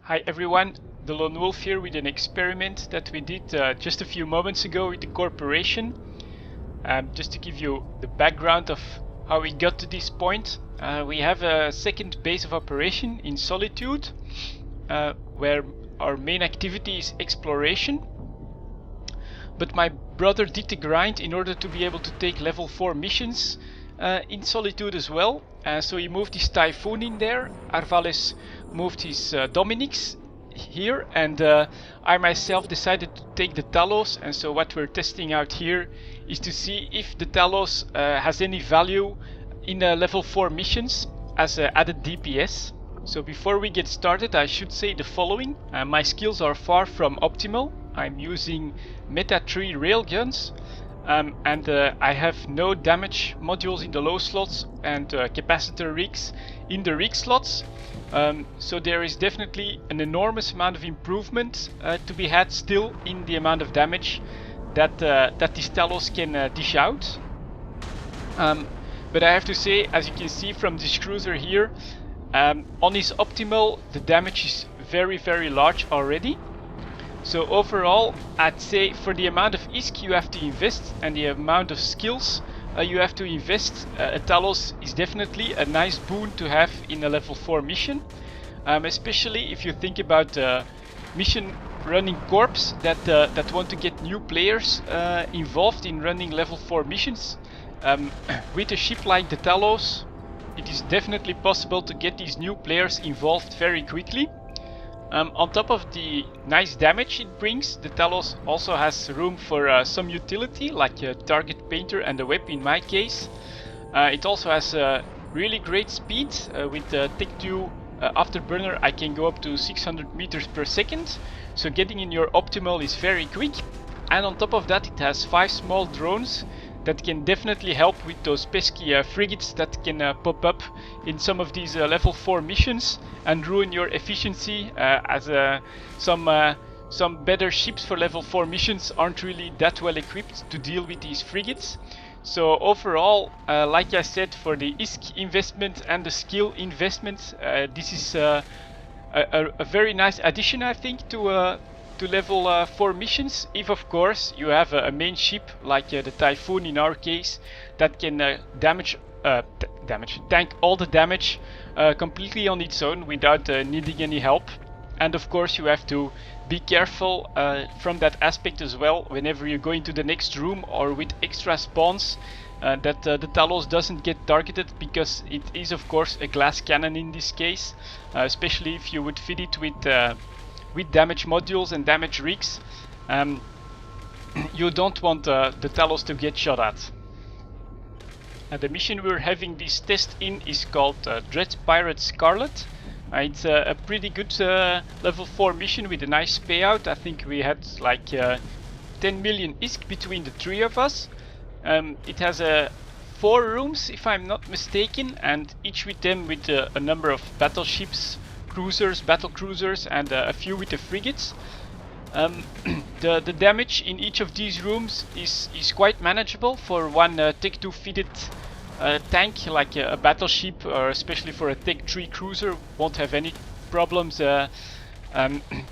Hi everyone, delonewolf here with an experiment that we did just a few moments ago with the corporation. Just to give you the background of how we got to this point, we have a second base of operation in Solitude, where our main activity is exploration. But my brother did the grind in order to be able to take level 4 missions in Solitude as well. So he moved his Typhoon in there, Arvales moved his Dominix here, and I myself decided to take the Talos. And so what we're testing out here is to see if the Talos has any value in level 4 missions as added DPS. So before we get started, I should say the following. My skills are far from optimal. I'm using Meta 3 railguns, and I have no damage modules in the low slots and capacitor rigs in the rig slots. So there is definitely an enormous amount of improvement to be had still in the amount of damage that these Talos can dish out. But I have to say, as you can see from this cruiser here, on his optimal the damage is very large already. So overall, I'd say for the amount of ISK you have to invest and the amount of skills you have to invest, a Talos is definitely a nice boon to have in a level 4 mission. Especially if you think about mission running corps that want to get new players involved in running level 4 missions. With a ship like the Talos, it is definitely possible to get these new players involved very quickly. On top of the nice damage it brings, the Talos also has room for some utility, like a target painter and a web in my case. It also has really great speed. With the Tech 2 Afterburner I can go up to 600 meters per second, so getting in your optimal is very quick. And on top of that, it has 5 small drones that can definitely help with those pesky frigates that can pop up in some of these level 4 missions and ruin your efficiency, as some better ships for level 4 missions aren't really that well equipped to deal with these frigates. So overall, like I said, for the ISK investment and the skill investment, this is a very nice addition, I think, to level 4 missions, if of course you have a main ship like the Typhoon in our case that can tank all the damage completely on its own without needing any help. And of course you have to be careful from that aspect as well whenever you go into the next room or with extra spawns, that the Talos doesn't get targeted, because it is of course a glass cannon in this case, especially if you would fit it with damage modules and damage rigs. You don't want the Talos to get shot at. The mission we're having this test in is called Dread Pirate Scarlet. It's a pretty good level 4 mission with a nice payout. I think we had like 10 million ISK between the 3 of us. It has 4 rooms if I'm not mistaken, and each with them with a number of battleships, cruisers, battle cruisers, and a few with the frigates. The damage in each of these rooms is quite manageable for one Tech 2 fitted tank like a battleship, or especially for a Tech 3 cruiser won't have any problems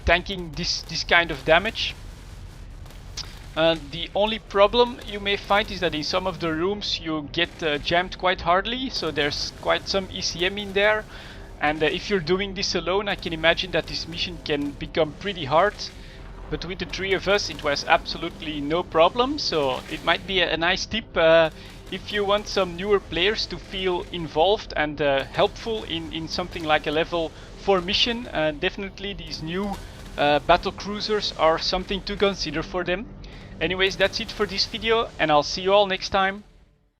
tanking this kind of damage. The only problem you may find is that in some of the rooms you get jammed quite hardly, so there's quite some ECM in there. And if you're doing this alone, I can imagine that this mission can become pretty hard. But with the 3 of us it was absolutely no problem, so it might be a nice tip if you want some newer players to feel involved and helpful in something like a level 4 mission. Definitely these new battle cruisers are something to consider for them. Anyways, that's it for this video, and I'll see you all next time.